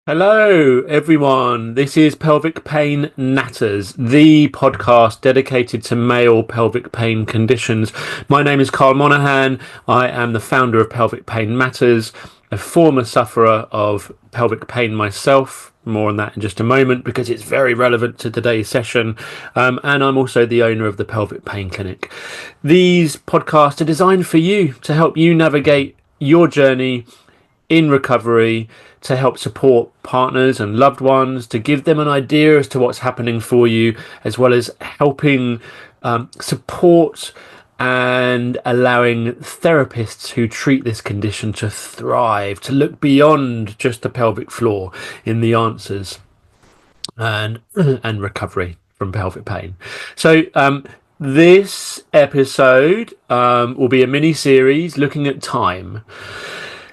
Hello, everyone. This is Pelvic Pain Natters, the podcast dedicated to male pelvic pain conditions. My name is Karl Monahan. I am the founder of Pelvic Pain Matters, a former sufferer of pelvic pain myself. More on that in just a moment because it's very relevant to today's session. And I'm also the owner of the Pelvic Pain Clinic. These podcasts are designed for you to help you navigate your journey in recovery, to help support partners and loved ones, to give them an idea as to what's happening for you, as well as helping support and allowing therapists who treat this condition to thrive, to look beyond just the pelvic floor in the answers and recovery from pelvic pain. So this episode will be a mini series looking at time.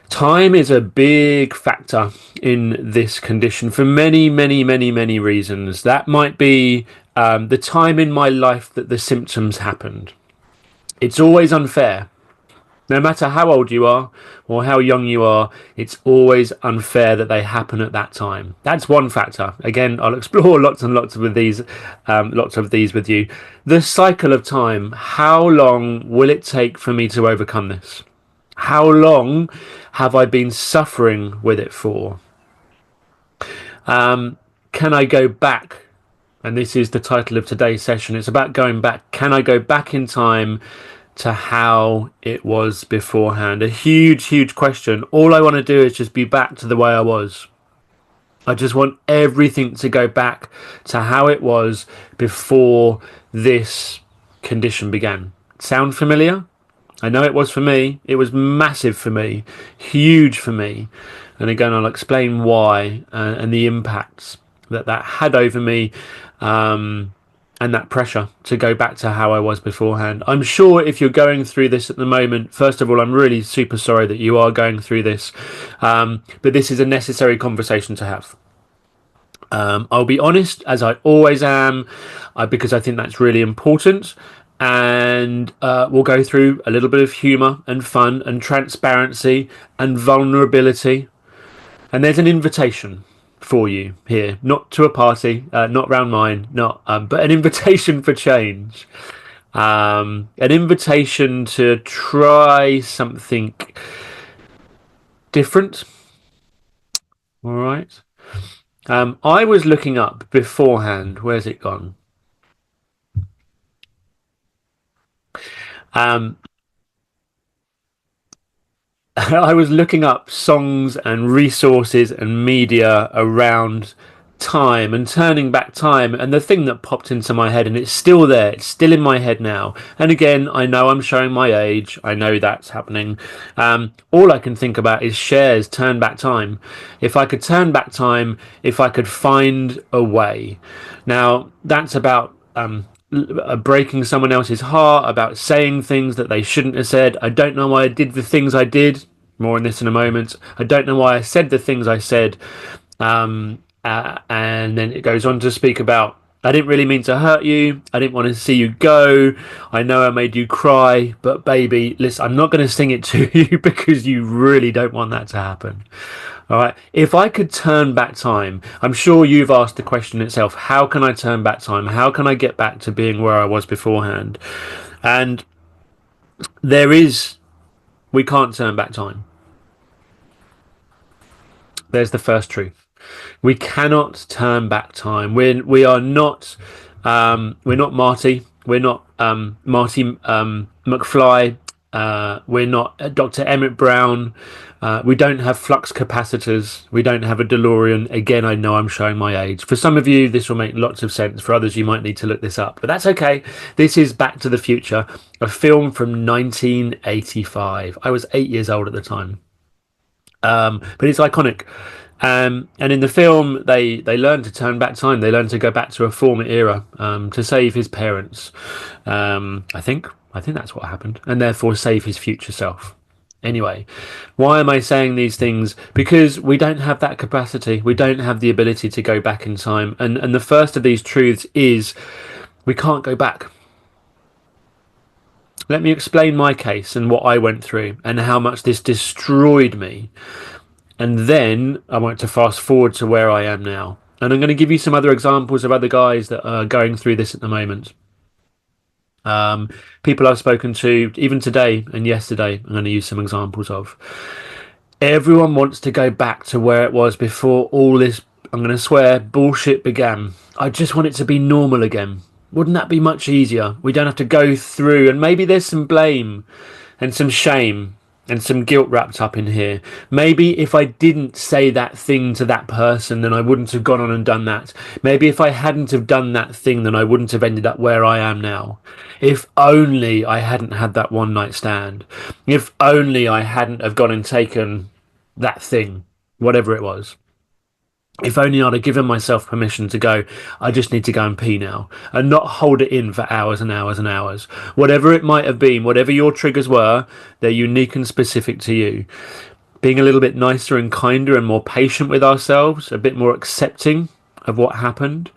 Time is a big factor in this condition for many, many, many, many reasons. That might be the time in my life that the symptoms happened. It's always unfair. No matter how old you are or how young you are, it's always unfair that they happen at that time. That's one factor. Again, I'll explore lots and lots of these with you. The cycle of time. How long will it take for me to overcome this? How long have I been suffering with it for? Can I go back? And this is the title of today's session. It's about going back. Can I go back in time to how it was beforehand? A huge, huge question. All I want to do is just be back to the way I was. I just want everything to go back to how it was before this condition began. Sound familiar? I know it was for me. It was massive for me, huge for me. And again, I'll explain why and the impacts that had over me, and that pressure to go back to how I was beforehand. I'm sure if you're going through this at the moment, first of all, I'm really super sorry that you are going through this. But this is a necessary conversation to have. I'll be honest, as I always am, because I think that's really important. And we'll go through a little bit of humour and fun and transparency and vulnerability. And there's an invitation for you here, not to a party, not round mine, but an invitation for change. An invitation to try something different. All right. I was looking up beforehand. Where's it gone? I was looking up songs and resources and media around time and turning back time, and the thing that popped into my head, and it's still there, it's still in my head now. And again, I know I'm showing my age, I know that's happening. All I can think about is Cher's Turn Back Time. If I could turn back time, if I could find a way. Now, that's about breaking someone else's heart, about saying things that they shouldn't have said. I don't know why I did the things I did. More on this in a moment. I don't know why I said the things I said. And then it goes on to speak about, I didn't really mean to hurt you. I didn't want to see you go. I know I made you cry, but baby, listen, I'm not going to sing it to you because you really don't want that to happen. All right. If I could turn back time, I'm sure you've asked the question itself, how can I turn back time? How can I get back to being where I was beforehand? And we can't turn back time. There's the first truth. We cannot turn back time. We are not we're not Marty. We're not Marty McFly. We're not Dr. Emmett Brown. We don't have flux capacitors. We don't have a DeLorean. Again, I know I'm showing my age. For some of you, this will make lots of sense. For others, you might need to look this up. But that's okay. This is Back to the Future, a film from 1985. I was 8 years old at the time. But it's iconic. And in the film, they learn to turn back time. They learn to go back to a former era to save his parents. I think that's what happened, and therefore save his future self. Anyway, why am I saying these things? Because we don't have that capacity. We don't have the ability to go back in time. And the first of these truths is we can't go back. Let me explain my case and what I went through and how much this destroyed me. And then I want to fast forward to where I am now. And I'm going to give you some other examples of other guys that are going through this at the moment. Um, People I've spoken to, even today and yesterday, I'm going to use some examples of. Everyone wants to go back to where it was before all this, I'm going to swear, bullshit began. I just want it to be normal again. Wouldn't that be much easier? We don't have to go through, and maybe there's some blame and some shame and some guilt wrapped up in here. Maybe if I didn't say that thing to that person, then I wouldn't have gone on and done that. Maybe if I hadn't have done that thing, then I wouldn't have ended up where I am now. If only I hadn't had that one night stand. If only I hadn't have gone and taken that thing, whatever it was. If only I'd have given myself permission to go, I just need to go and pee now, and not hold it in for hours and hours and hours. Whatever it might have been, whatever your triggers were, they're unique and specific to you. Being a little bit nicer and kinder and more patient with ourselves, a bit more accepting of what happened,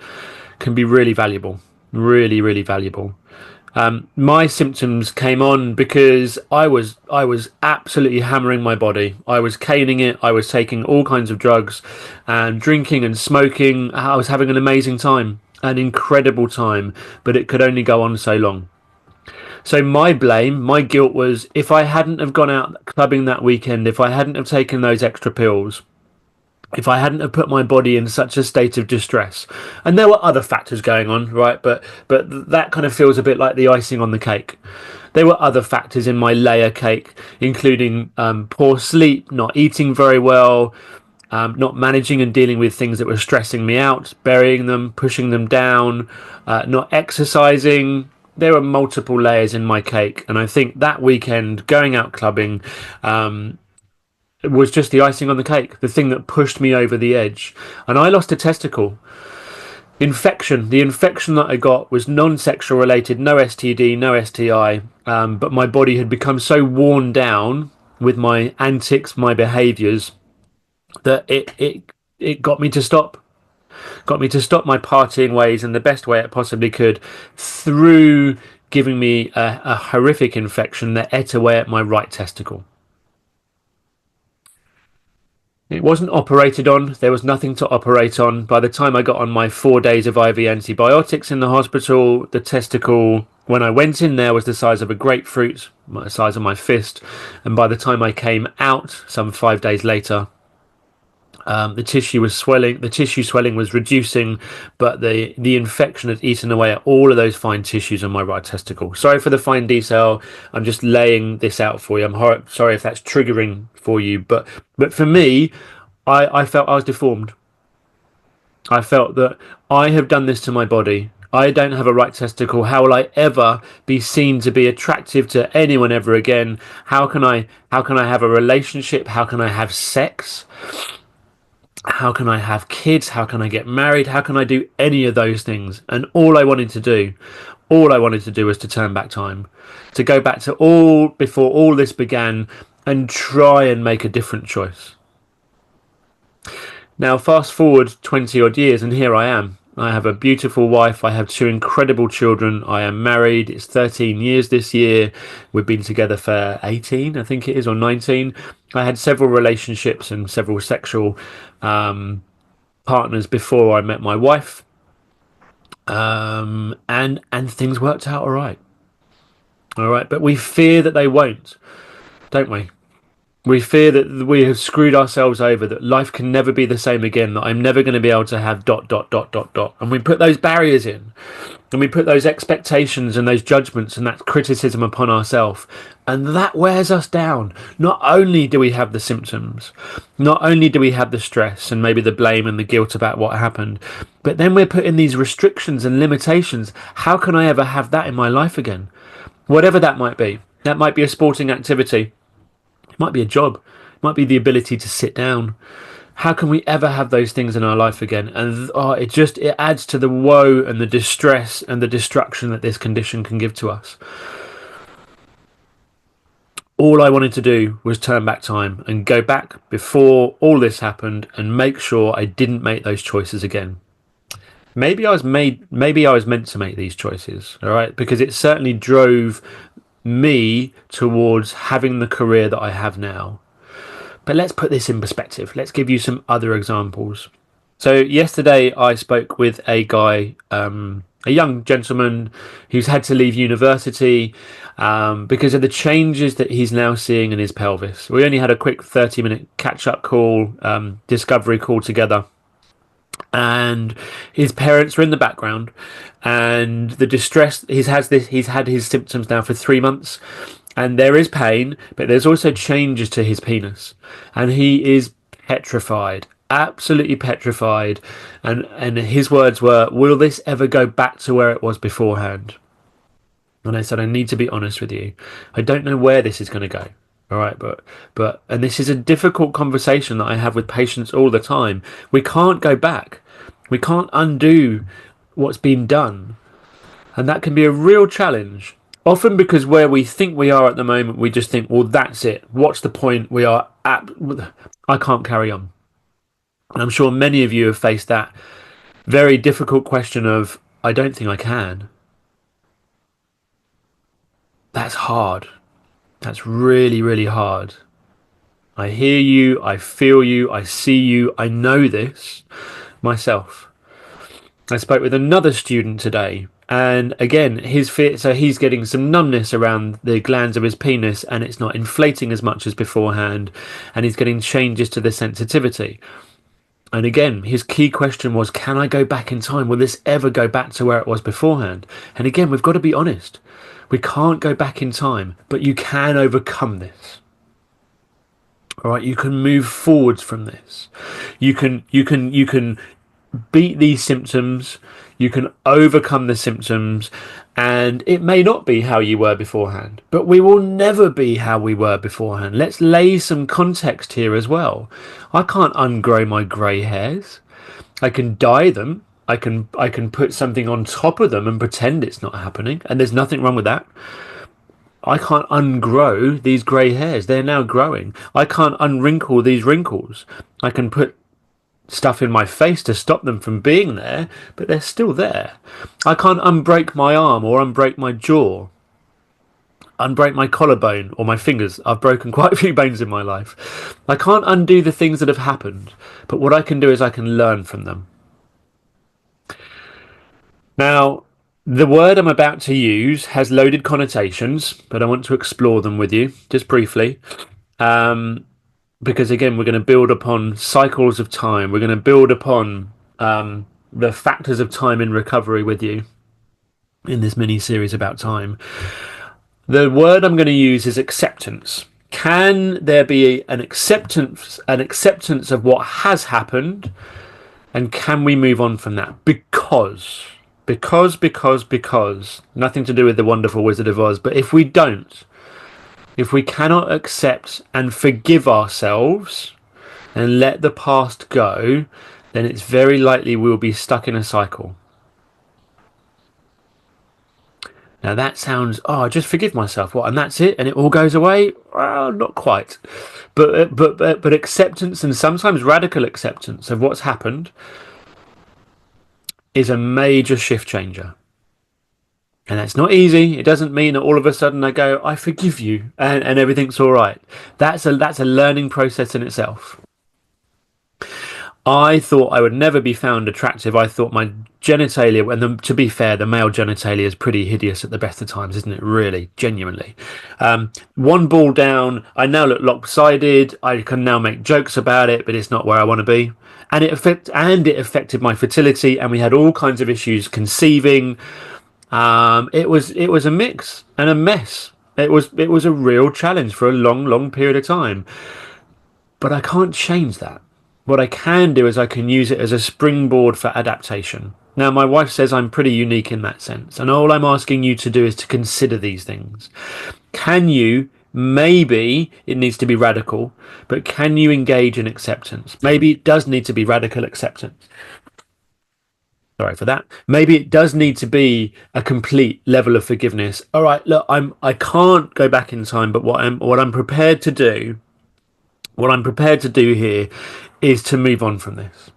can be really valuable. Really, really valuable. My symptoms came on because I was absolutely hammering my body. I was caning it. I was taking all kinds of drugs and drinking and smoking. I was having an amazing time, an incredible time, but it could only go on so long. So my blame, my guilt was if I hadn't have gone out clubbing that weekend, if I hadn't have taken those extra pills, if I hadn't have put my body in such a state of distress. And there were other factors going on, right? But that kind of feels a bit like the icing on the cake. There were other factors in my layer cake, including poor sleep, not eating very well, not managing and dealing with things that were stressing me out, burying them, pushing them down, not exercising. There were multiple layers in my cake. And I think that weekend, going out clubbing, was just the icing on the cake, the thing that pushed me over the edge. And I lost a testicle. Infection. The infection that I got was non-sexual related, no STD, no STI. But my body had become so worn down with my antics, my behaviours, that it got me to stop. Got me to stop my partying ways in the best way it possibly could, through giving me a horrific infection that ate away at my right testicle. It wasn't operated on. There was nothing to operate on. By the time I got on my 4 days of IV antibiotics in the hospital, the testicle, when I went in there, was the size of a grapefruit, the size of my fist. And by the time I came out, some 5 days later, the tissue was swelling. The tissue swelling was reducing, but the infection had eaten away at all of those fine tissues on my right testicle. Sorry for the fine detail. I'm just laying this out for you. I'm sorry if that's triggering for you, but for me, I felt I was deformed. I felt that I have done this to my body. I don't have a right testicle. How will I ever be seen to be attractive to anyone ever again? How can I have a relationship? How can I have sex? How can I have kids? How can I get married? How can I do any of those things? And all I wanted to do was to turn back time, to go back to all before all this began and try and make a different choice. Now, fast forward 20 odd years, and here I am. I have a beautiful wife. I have two incredible children. I am married. It's 13 years this year. We've been together for 18, I think it is, or 19. I had several relationships and several sexual partners before I met my wife. And things worked out all right. All right. But we fear that they won't, don't we? We fear that we have screwed ourselves over, that life can never be the same again, that I'm never going to be able to have ... And we put those barriers in, and we put those expectations and those judgments and that criticism upon ourselves. And that wears us down. Not only do we have the symptoms, not only do we have the stress and maybe the blame and the guilt about what happened, but then we're putting these restrictions and limitations. How can I ever have that in my life again? Whatever that might be. That might be a sporting activity. It might be a job. It might be the ability to sit down. How can we ever have those things in our life again? And it adds to the woe and the distress and the destruction that this condition can give to us. All I wanted to do was turn back time and go back before all this happened and make sure I didn't make those choices again. Maybe I was meant to make these choices, all right? Because it certainly drove me towards having the career that I have now. But let's put this in perspective. Let's give you some other examples. So yesterday I spoke with a guy, a young gentleman who's had to leave university because of the changes that he's now seeing in his pelvis. We only had a quick 30-minute catch-up call, discovery call together. And his parents are in the background, and the distress he's had his symptoms now for 3 months, and there is pain, but there's also changes to his penis, and he is petrified, absolutely petrified. And his words were, "Will this ever go back to where it was beforehand?" And I said, "I need to be honest with you. I don't know where this is going to go. All right, but and this is a difficult conversation that I have with patients all the time. We can't go back. We can't undo what's been done, and that can be a real challenge. Often because where we think we are at the moment, we just think, well, that's it. What's the point? We are at. I can't carry on." And I'm sure many of you have faced that very difficult question of, "I don't think I can." That's hard. That's really, really hard. I hear you, I feel you, I see you, I know this myself. I spoke with another student today, and again, his fear, so he's getting some numbness around the glands of his penis, and it's not inflating as much as beforehand, and he's getting changes to the sensitivity. And again, his key question was, can I go back in time? Will this ever go back to where it was beforehand? And again, we've got to be honest. We can't go back in time, but you can overcome this. All right, you can move forwards from this. You can beat these symptoms. You can overcome the symptoms, and it may not be how you were beforehand, but we will never be how we were beforehand. Let's lay some context here as well. I can't ungrow my grey hairs. I can dye them. I can put something on top of them and pretend it's not happening, and there's nothing wrong with that. I can't ungrow these grey hairs. They're now growing. I can't unwrinkle these wrinkles. I can put stuff in my face to stop them from being there, but they're still there. I can't unbreak my arm or unbreak my jaw, unbreak my collarbone or my fingers. I've broken quite a few bones in my life. I can't undo the things that have happened, but what I can do is I can learn from them. Now, the word I'm about to use has loaded connotations, but I want to explore them with you just briefly. Because again, we're going to build upon cycles of time. We're going to build upon the factors of time in recovery with you in this mini series about time. The word I'm going to use is acceptance. Can there be an acceptance of what has happened, and can we move on from that? Because nothing to do with the wonderful Wizard of Oz, but if we cannot accept and forgive ourselves and let the past go, then it's very likely we'll be stuck in a cycle. Now that sounds, just forgive myself, what, and that's it, and it all goes away? Well, not quite. But acceptance, and sometimes radical acceptance of what's happened, is a major shift changer. And that's not easy. It doesn't mean that all of a sudden I go, I forgive you, and everything's all right. That's a learning process in itself. I thought I would never be found attractive. I thought my genitalia, and to be fair, the male genitalia is pretty hideous at the best of times, isn't it? Really, genuinely. One ball down, I now look lopsided. I can now make jokes about it, but it's not where I want to be. And it affected my fertility, and we had all kinds of issues conceiving. It was a mix and a mess. It was a real challenge for a long period of time. But I can't change that. What I can do is I can use it as a springboard for adaptation. Now, my wife says I'm pretty unique in that sense, and all I'm asking you to do is to consider these things. Can you, maybe it needs to be radical, but can you engage in acceptance? Maybe it does need to be radical acceptance. Sorry for that. Maybe it does need to be a complete level of forgiveness. All right, look, I can't go back in time, but what I'm prepared to do here is to move on from this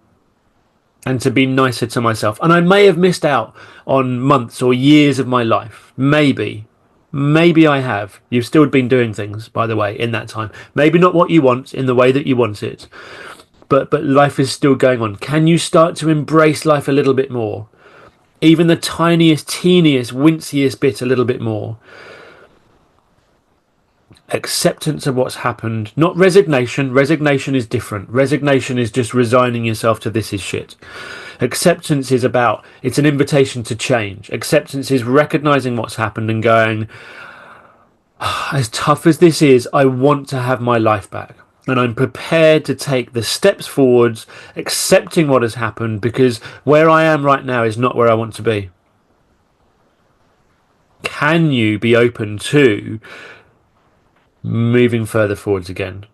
and to be nicer to myself. And I may have missed out on months or years of my life, maybe, Maybe I have. You've still been doing things, by the way, in that time. Maybe not what you want in the way that you want it, but life is still going on. Can you start to embrace life a little bit more? Even the tiniest, teeniest, winciest bit a little bit more. Acceptance of what's happened, not resignation. Resignation is different. Resignation is just resigning yourself to this is shit. Acceptance is about, it's an invitation to change. Acceptance is recognizing what's happened and going, as tough as this is, I want to have my life back. And I'm prepared to take the steps forwards, accepting what has happened, because where I am right now is not where I want to be. Can you be open to moving further forwards again?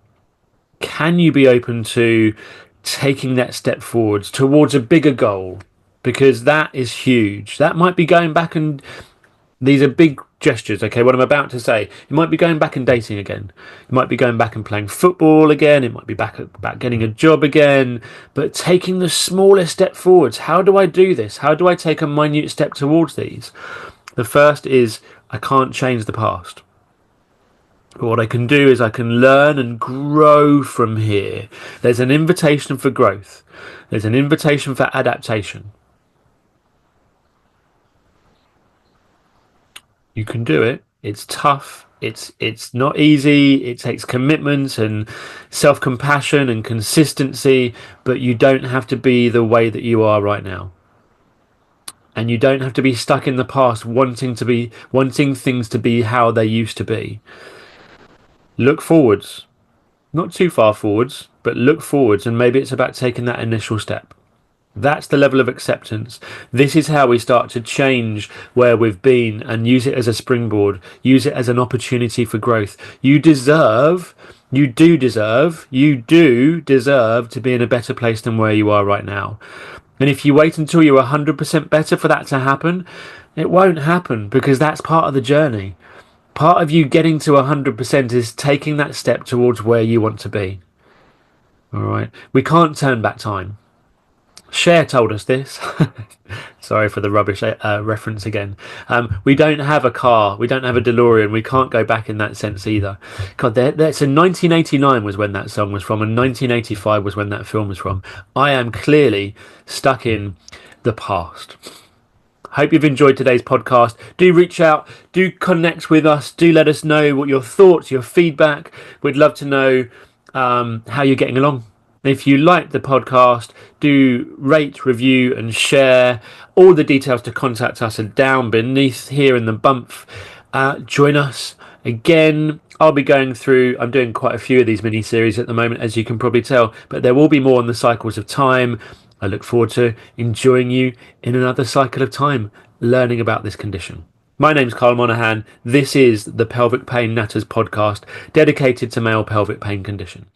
Can you be open to taking that step forwards towards a bigger goal? Because that is huge. That might be going back, and these are big gestures, okay? What I'm about to say, you might be going back and dating again. You might be going back and playing football again. It might be back about getting a job again. But taking the smallest step forwards. How do I do this? How do I take a minute step towards these? The first is, I can't change the past. But what I can do is I can learn and grow from here. There's an invitation for growth. There's an invitation for adaptation. You can do it. It's tough. It's not easy. It takes commitment and self-compassion and consistency, but you don't have to be the way that you are right now. And you don't have to be stuck in the past wanting things to be how they used to be. Look forwards. Not too far forwards, but look forwards, and maybe it's about taking that initial step. That's the level of acceptance. This is how we start to change where we've been and use it as a springboard, use it as an opportunity for growth. You do deserve to be in a better place than where you are right now. And if you wait until you're 100% better for that to happen, it won't happen, because that's part of the journey. Part of you getting to 100% is taking that step towards where you want to be. All right. We can't turn back time. Cher told us this. Sorry for the rubbish reference again. We don't have a car. We don't have a DeLorean. We can't go back in that sense either. God, so 1989 was when that song was from, and 1985 was when that film was from. I am clearly stuck in the past. Hope you've enjoyed today's podcast. Do reach out, do connect with us, do let us know what your thoughts, your feedback. We'd love to know how you're getting along. If you like the podcast, do rate, review and share. All the details to contact us are down beneath here in the bump. Join us again. I'm doing quite a few of these mini-series at the moment, as you can probably tell, but there will be more on the cycles of time. I look forward to enjoying you in another cycle of time, learning about this condition. My name's Karl Monahan. This is the Pelvic Pain Natters podcast, dedicated to male pelvic pain conditions.